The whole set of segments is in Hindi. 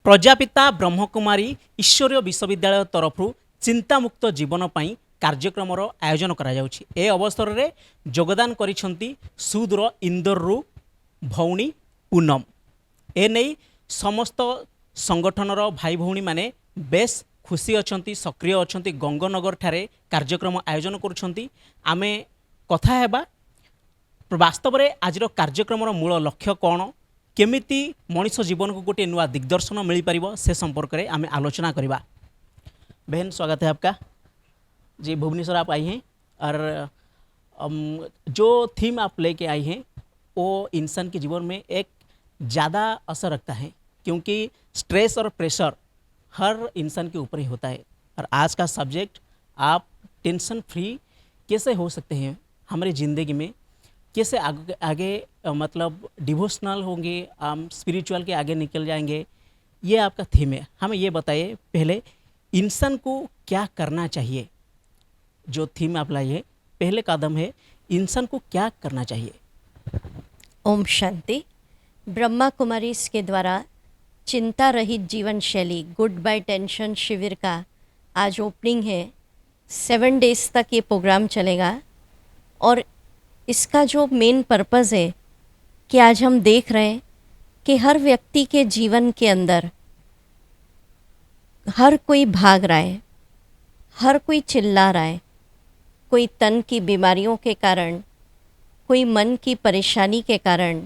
प्रजापिता ब्रह्मकुमारी ईश्वरीय विश्वविद्यालय तरफ चिंतामुक्त जीवन पाई कार्यक्रमर आयोजन करा जाउछि। ए अवसर रे योगदान करिसंती सुदूर इंदोरु भौणी पूनम। ए नहीं समस्त संगठनर भाई भौणी माने बेस खुशी अछंती, सक्रिय अछंती। गंगनगर ठारे कार्यक्रम आयोजन करुछंती। आमे कथा हेबा वास्तव में आज कार्यक्रम मूल लक्ष्य कौन, केमिति मनीष जीवन को गोटे नुआ दिग्दर्शन मिल पार से संपर्क में आम आलोचना करवा। बहन स्वागत है आपका जी। भुवनेश्वर आप आई हैं और जो थीम आप लेके आई हैं वो इंसान के जीवन में एक ज़्यादा असर रखता है, क्योंकि स्ट्रेस और प्रेशर हर इंसान के ऊपर ही होता है। और आज का सब्जेक्ट आप टेंशन फ्री कैसे हो सकते हैं हमारी ज़िंदगी में, कैसे आगे मतलब डिवोशनल होंगे, हम स्पिरिचुअल के आगे निकल जाएंगे, ये आपका थीम है। हमें ये बताइए पहले इंसान को क्या करना चाहिए। जो थीम आप लाई है, पहले कदम है इंसान को क्या करना चाहिए। ओम शांति। ब्रह्मा कुमारीज के द्वारा चिंता रहित जीवन शैली गुड बाय टेंशन शिविर का आज ओपनिंग है। 7 डेज तक ये प्रोग्राम चलेगा और इसका जो मेन पर्पज़ है कि आज हम देख रहे हैं कि हर व्यक्ति के जीवन के अंदर हर कोई भाग रहा है, हर कोई चिल्ला रहा है। कोई तन की बीमारियों के कारण, कोई मन की परेशानी के कारण,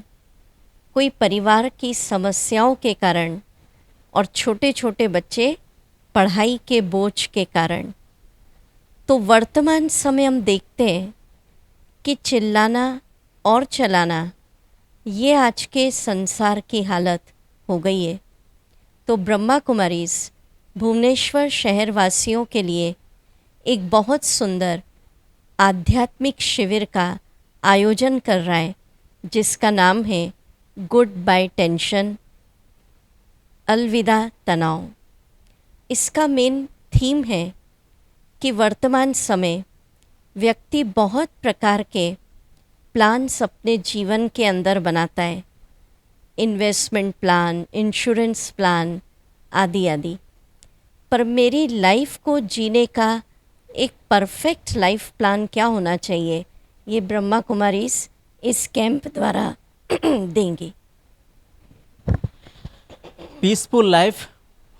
कोई परिवार की समस्याओं के कारण और छोटे छोटे बच्चे पढ़ाई के बोझ के कारण। तो वर्तमान समय हम देखते हैं कि चिल्लाना और चलाना ये आज के संसार की हालत हो गई है। तो ब्रह्मा कुमारीज भुवनेश्वर शहर वासियों के लिए एक बहुत सुंदर आध्यात्मिक शिविर का आयोजन कर रहा है, जिसका नाम है गुड बाय टेंशन, अलविदा तनाव। इसका मेन थीम है कि वर्तमान समय व्यक्ति बहुत प्रकार के प्लान्स अपने जीवन के अंदर बनाता है, इन्वेस्टमेंट प्लान, इंश्योरेंस प्लान आदि आदि। पर मेरी लाइफ को जीने का एक परफेक्ट लाइफ प्लान क्या होना चाहिए, ये ब्रह्मा कुमारीज इस कैंप द्वारा देंगी। पीसफुल लाइफ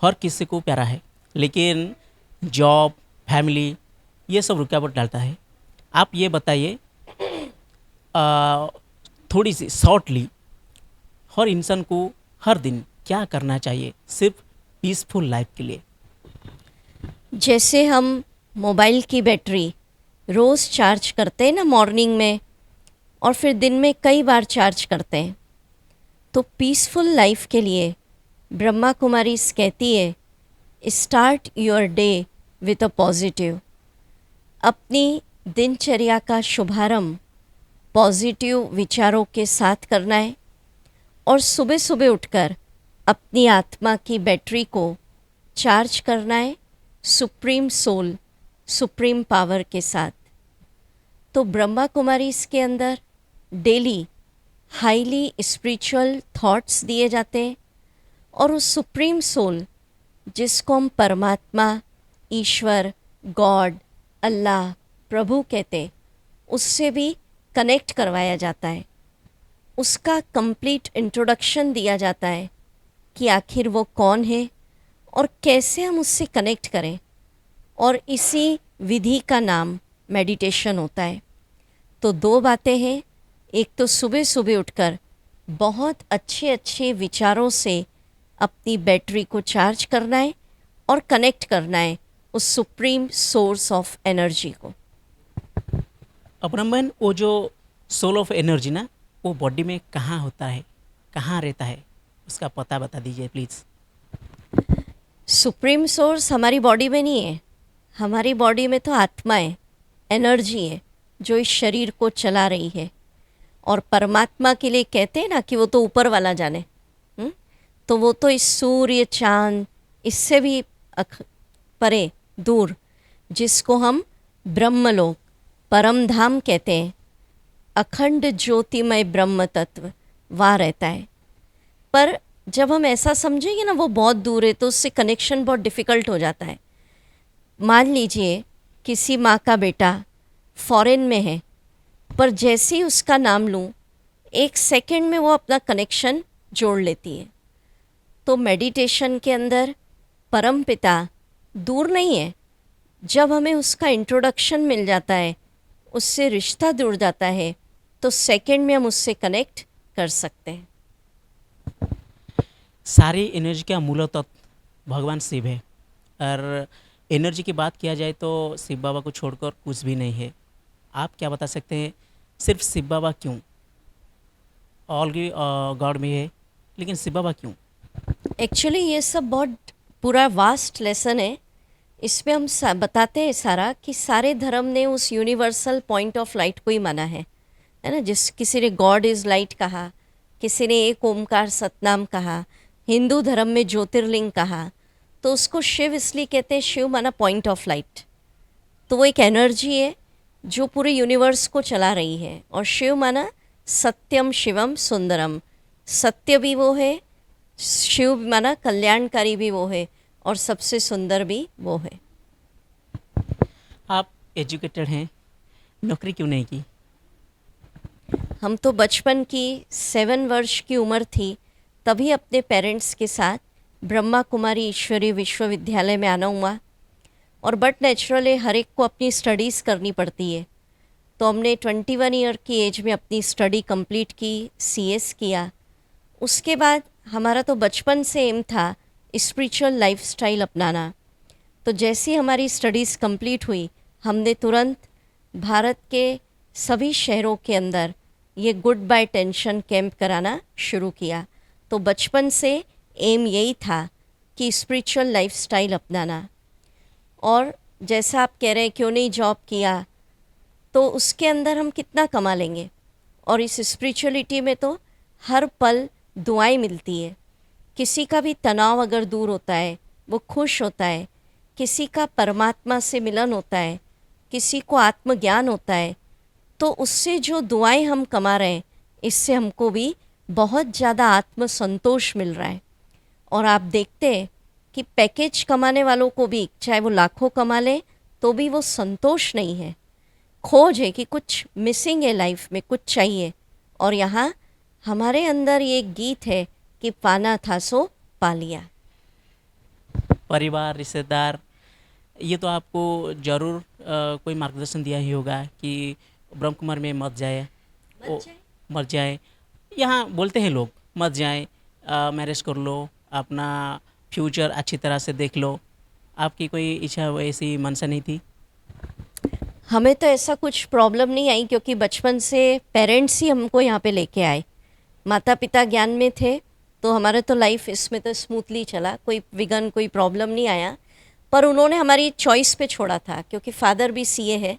हर किसी को प्यारा है, लेकिन जॉब, फैमिली ये सब रुकावट डालता है। आप ये बताइए थोड़ी सी शॉर्टली हर इंसान को हर दिन क्या करना चाहिए सिर्फ पीसफुल लाइफ के लिए। जैसे हम मोबाइल की बैटरी रोज़ चार्ज करते हैं ना मॉर्निंग में, और फिर दिन में कई बार चार्ज करते हैं, तो पीसफुल लाइफ के लिए ब्रह्मा कुमारीज कहती है start your day with a positive. अपनी दिनचर्या का शुभारंभ पॉजिटिव विचारों के साथ करना है और सुबह सुबह उठकर अपनी आत्मा की बैटरी को चार्ज करना है सुप्रीम सोल, सुप्रीम पावर के साथ। तो ब्रह्मा कुमारीज के अंदर डेली हाईली स्पिरिचुअल थॉट्स दिए जाते हैं और उस सुप्रीम सोल जिसको हम परमात्मा, ईश्वर, गॉड, अल्लाह, प्रभु कहते, उससे भी कनेक्ट करवाया जाता है। उसका कंप्लीट इंट्रोडक्शन दिया जाता है कि आखिर वो कौन है और कैसे हम उससे कनेक्ट करें। और इसी विधि का नाम मेडिटेशन होता है। तो 2 बातें हैं, एक तो सुबह सुबह उठकर बहुत अच्छे अच्छे विचारों से अपनी बैटरी को चार्ज करना है और कनेक्ट करना है उस सुप्रीम सोर्स ऑफ एनर्जी को। अपना मन वो जो सोल ऑफ एनर्जी ना, वो बॉडी में कहाँ होता है, कहाँ रहता है, उसका पता बता दीजिए प्लीज़। सुप्रीम सोर्स हमारी बॉडी में नहीं है। हमारी बॉडी में तो आत्मा है, एनर्जी है जो इस शरीर को चला रही है। और परमात्मा के लिए कहते हैं ना कि वो तो ऊपर वाला जाने, तो वो तो इस सूर्य, चांद, इससे भी परे दूर, जिसको हम ब्रह्मलोक, परम धाम कहते हैं, अखंड ज्योतिमय ब्रह्म तत्व वहाँ रहता है। पर जब हम ऐसा समझेंगे ना वो बहुत दूर है तो उससे कनेक्शन बहुत डिफ़िकल्ट हो जाता है। मान लीजिए किसी माँ का बेटा फॉरेन में है, पर जैसे ही उसका नाम लूँ, एक सेकंड में वो अपना कनेक्शन जोड़ लेती है। तो मेडिटेशन के अंदर परम पिता दूर नहीं है। जब हमें उसका इंट्रोडक्शन मिल जाता है, उससे रिश्ता जुड़ जाता है, तो सेकंड में हम उससे कनेक्ट कर सकते हैं। सारी एनर्जी का मूल तत्व भगवान शिव है, और एनर्जी की बात किया जाए तो शिव बाबा को छोड़कर कुछ भी नहीं है। आप क्या बता सकते हैं, सिर्फ शिव बाबा क्यों? ऑल गॉड में है, लेकिन शिव बाबा क्यों? एक्चुअली ये सब बहुत पूरा वास्ट लेसन है। इसमें हम बताते हैं सारा कि सारे धर्म ने उस यूनिवर्सल पॉइंट ऑफ लाइट को ही माना है ना। जिस किसी ने गॉड इज़ लाइट कहा, किसी ने एक ओमकार सतनाम कहा, हिंदू धर्म में ज्योतिर्लिंग कहा, तो उसको शिव इसलिए कहते हैं, शिव माना पॉइंट ऑफ लाइट। तो वो एक एनर्जी है जो पूरे यूनिवर्स को चला रही है। और शिव माना सत्यम शिवम सुंदरम, सत्य भी वो है, शिव माना कल्याणकारी भी वो है, और सबसे सुंदर भी वो है। आप एजुकेटेड हैं, नौकरी क्यों नहीं की? हम तो बचपन की 7 वर्ष की उम्र थी तभी अपने पेरेंट्स के साथ ब्रह्मा कुमारी ईश्वरीय विश्वविद्यालय में आना हुआ। और बट नेचुरली हर एक को अपनी स्टडीज़ करनी पड़ती है, तो हमने 21 ईयर की एज में अपनी स्टडी कंप्लीट की, सीएस किया। उसके बाद हमारा तो बचपन से एम था स्पिरिचुअल लाइफस्टाइल अपनाना। तो जैसे ही हमारी स्टडीज़ कंप्लीट हुई, हमने तुरंत भारत के सभी शहरों के अंदर ये गुड बाय टेंशन कैंप कराना शुरू किया। तो बचपन से एम यही था कि स्पिरिचुअल लाइफस्टाइल अपनाना। और जैसा आप कह रहे हैं क्यों नहीं जॉब किया, तो उसके अंदर हम कितना कमा लेंगे। और इस स्पिरिचुअलिटी में तो हर पल दुआएं मिलती है। किसी का भी तनाव अगर दूर होता है, वो खुश होता है, किसी का परमात्मा से मिलन होता है, किसी को आत्मज्ञान होता है, तो उससे जो दुआएं हम कमा रहे हैं, इससे हमको भी बहुत ज़्यादा आत्मसंतोष मिल रहा है। और आप देखते हैं कि पैकेज कमाने वालों को भी, चाहे वो लाखों कमा लें, तो भी वो संतोष नहीं है। खोज है कि कुछ मिसिंग है लाइफ में, कुछ चाहिए। और यहाँ हमारे अंदर ये गीत है कि पाना था सो पा लिया। परिवार, रिश्तेदार, ये तो आपको ज़रूर कोई मार्गदर्शन दिया ही होगा कि ब्रह्म कुमार में मत जाए, मत जाए। यहाँ बोलते हैं लोग मत जाए, मैरिज कर लो, अपना फ्यूचर अच्छी तरह से देख लो। आपकी कोई इच्छा ऐसी मनसा नहीं थी? हमें तो ऐसा कुछ प्रॉब्लम नहीं आई, क्योंकि बचपन से पेरेंट्स ही हमको यहाँ पे लेके आए। माता पिता ज्ञान में थे, तो हमारा तो लाइफ इसमें तो स्मूथली चला, कोई विघन, कोई प्रॉब्लम नहीं आया। पर उन्होंने हमारी चॉइस पे छोड़ा था, क्योंकि फादर भी सीए है,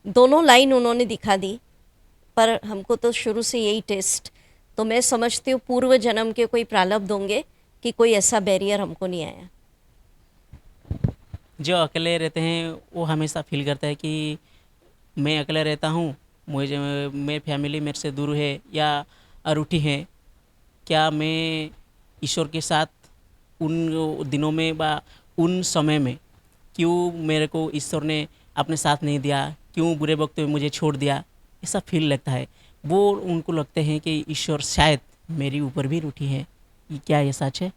दोनों लाइन उन्होंने दिखा दी। पर हमको तो शुरू से यही टेस्ट, तो मैं समझती हूँ पूर्व जन्म के कोई प्रारब्ध होंगे कि कोई ऐसा बैरियर हमको नहीं आया। जो अकेले रहते हैं वो हमेशा फील करता है कि मैं अकेला रहता हूँ, मुझे मेरी फैमिली मेरे से दूर है या रूठी है। क्या मैं ईश्वर के साथ उन दिनों में व उन समय में क्यों मेरे को ईश्वर ने अपने साथ नहीं दिया, क्यों बुरे वक्त में मुझे छोड़ दिया, ऐसा फील लगता है। वो उनको लगते हैं कि ईश्वर शायद मेरे ऊपर भी रूठी है। क्या ये सच है?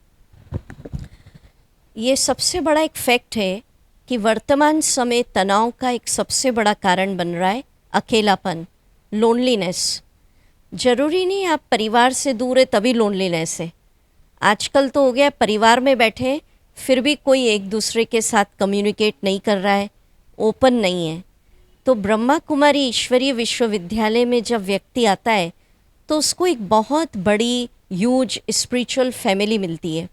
ये सबसे बड़ा एक फैक्ट है कि वर्तमान समय तनाव का एक सबसे बड़ा कारण बन रहा है अकेलापन, लोनलीनेस। ज़रूरी नहीं आप परिवार से दूर है तभी लोनलीनेस है। आजकल तो हो गया परिवार में बैठे फिर भी कोई एक दूसरे के साथ कम्युनिकेट नहीं कर रहा है, ओपन नहीं है। तो ब्रह्मा कुमारी ईश्वरीय विश्वविद्यालय में जब व्यक्ति आता है, तो उसको एक बहुत बड़ी ह्यूज स्पिरिचुअल फैमिली मिलती है।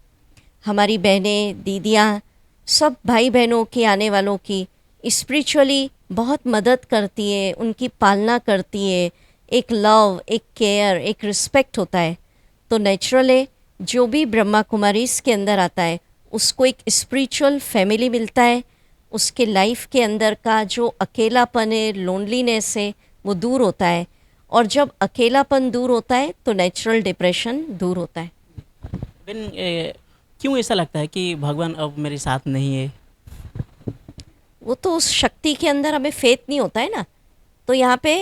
हमारी बहनें, दीदियाँ, सब भाई बहनों के आने वालों की स्पिरिचुअली बहुत मदद करती है, उनकी पालना करती है। एक लव, एक केयर, एक रिस्पेक्ट होता है। तो नेचुरली जो भी ब्रह्मा कुमारी इसके अंदर आता है, उसको एक स्पिरिचुअल फैमिली मिलता है। उसके लाइफ के अंदर का जो अकेलापन है, लोनलीनेस है, वो दूर होता है। और जब अकेलापन दूर होता है तो नेचुरल डिप्रेशन दूर होता है। क्यों ऐसा लगता है कि भगवान अब मेरे साथ नहीं है? वो तो उस शक्ति के अंदर हमें फेथ नहीं होता है ना, तो यहाँ पे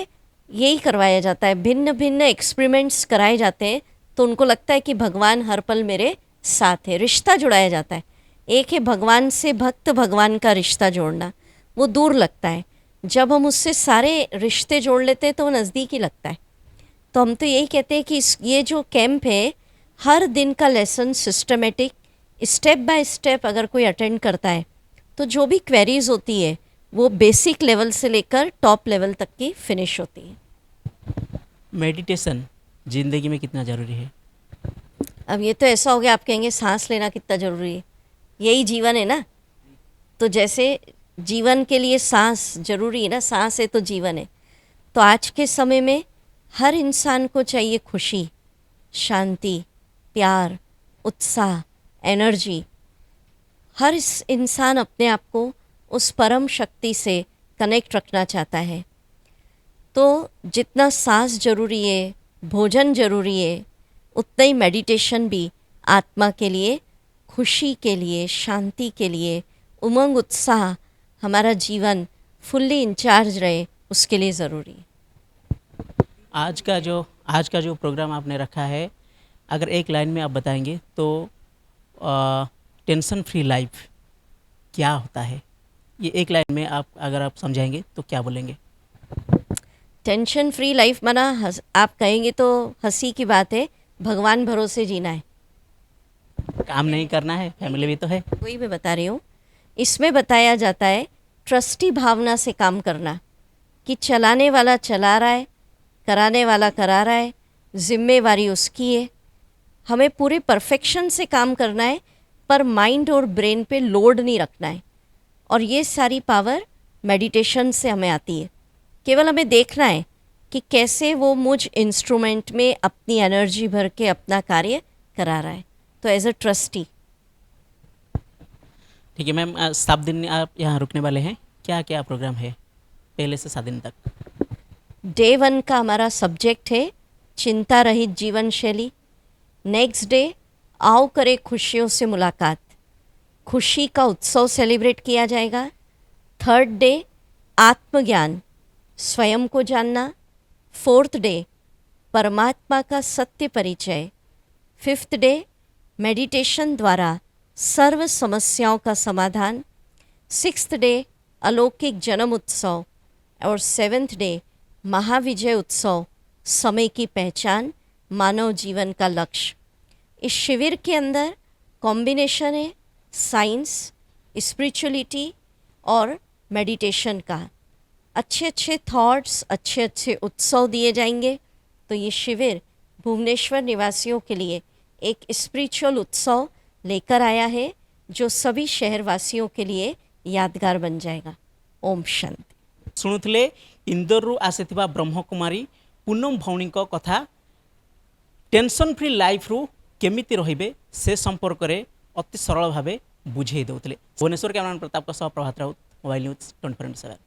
यही करवाया जाता है, भिन्न भिन्न एक्सपेरिमेंट्स कराए जाते हैं, तो उनको लगता है कि भगवान हर पल मेरे साथ है, रिश्ता जुड़ाया जाता है। एक है भगवान से भक्त भगवान का रिश्ता जोड़ना, वो दूर लगता है। जब हम उससे सारे रिश्ते जोड़ लेते हैं तो वो नज़दीक ही लगता है। तो हम तो यही कहते हैं कि ये जो कैंप है, हर दिन का lesson systematic step by step अगर कोई अटेंड करता है तो जो भी क्वेरीज होती है वो बेसिक लेवल से लेकर टॉप लेवल तक की फिनिश होती है। मेडिटेशन ज़िंदगी में कितना ज़रूरी है? अब ये तो ऐसा हो गया, आप कहेंगे सांस लेना कितना ज़रूरी है, यही जीवन है ना। तो जैसे जीवन के लिए सांस जरूरी है ना, सांस है तो जीवन है। तो आज के समय में हर इंसान को चाहिए खुशी, शांति, प्यार, उत्साह, एनर्जी। हर इंसान अपने आप को उस परम शक्ति से कनेक्ट रखना चाहता है। तो जितना सांस जरूरी है, भोजन जरूरी है, उतना ही मेडिटेशन भी आत्मा के लिए, खुशी के लिए, शांति के लिए, उमंग उत्साह, हमारा जीवन फुल्ली इंचार्ज रहे, उसके लिए ज़रूरी है। आज का जो प्रोग्राम आपने रखा है, अगर एक लाइन में आप बताएंगे तो टेंशन फ्री लाइफ क्या होता है? ये एक लाइन में आप अगर आप समझाएंगे तो क्या बोलेंगे? टेंशन फ्री लाइफ माना आप कहेंगे तो हंसी की बात है, भगवान भरोसे जीना है। काम नहीं करना है, फैमिली भी तो है। वही मैं बता रही हूँ। इसमें बताया जाता है ट्रस्टी भावना से काम करना, कि चलाने वाला चला रहा है, कराने वाला करा रहा है, जिम्मेवारी उसकी है। हमें पूरे परफेक्शन से काम करना है, पर माइंड और ब्रेन पे लोड नहीं रखना है। और ये सारी पावर मेडिटेशन से हमें आती है। केवल हमें देखना है कि कैसे वो मुझ इंस्ट्रूमेंट में अपनी एनर्जी भर के अपना कार्य करा रहा है। तो एज अ ट्रस्टी। ठीक है मैम, 7 दिन आप यहाँ रुकने वाले हैं, क्या क्या प्रोग्राम है पहले से 7 दिन तक? डे 1 का हमारा सब्जेक्ट है चिंता रहित जीवन शैली। नेक्स्ट डे आओ करे खुशियों से मुलाकात, खुशी का उत्सव सेलिब्रेट किया जाएगा। थर्ड डे आत्मज्ञान, स्वयं को जानना। फोर्थ डे परमात्मा का सत्य परिचय। फिफ्थ डे मेडिटेशन द्वारा सर्व समस्याओं का समाधान। सिक्स्थ डे अलौकिक जन्म उत्सव। और सेवेंथ डे महाविजय उत्सव, समय की पहचान, मानव जीवन का लक्ष्य। इस शिविर के अंदर कॉम्बिनेशन है साइंस, स्पिरिचुअलिटी और मेडिटेशन का। अच्छे अच्छे थॉट्स, अच्छे अच्छे उत्सव दिए जाएंगे। तो ये शिविर भुवनेश्वर निवासियों के लिए एक स्पिरिचुअल उत्सव लेकर आया है, जो सभी शहरवासियों के लिए यादगार बन जाएगा। ओम शांति। शुणुले इंदोरु आसीथिबा ब्रह्मकुमारी पूनम भौणी कथा, टेंशन फ्री लाइफ रु केमिति रहिबे से संपर्क में अति सरल भाव बुझे देउतले। भुवनेश्वर कैमरामैन प्रताप प्रभात राउत, मोबाइल न्यूज 24/7।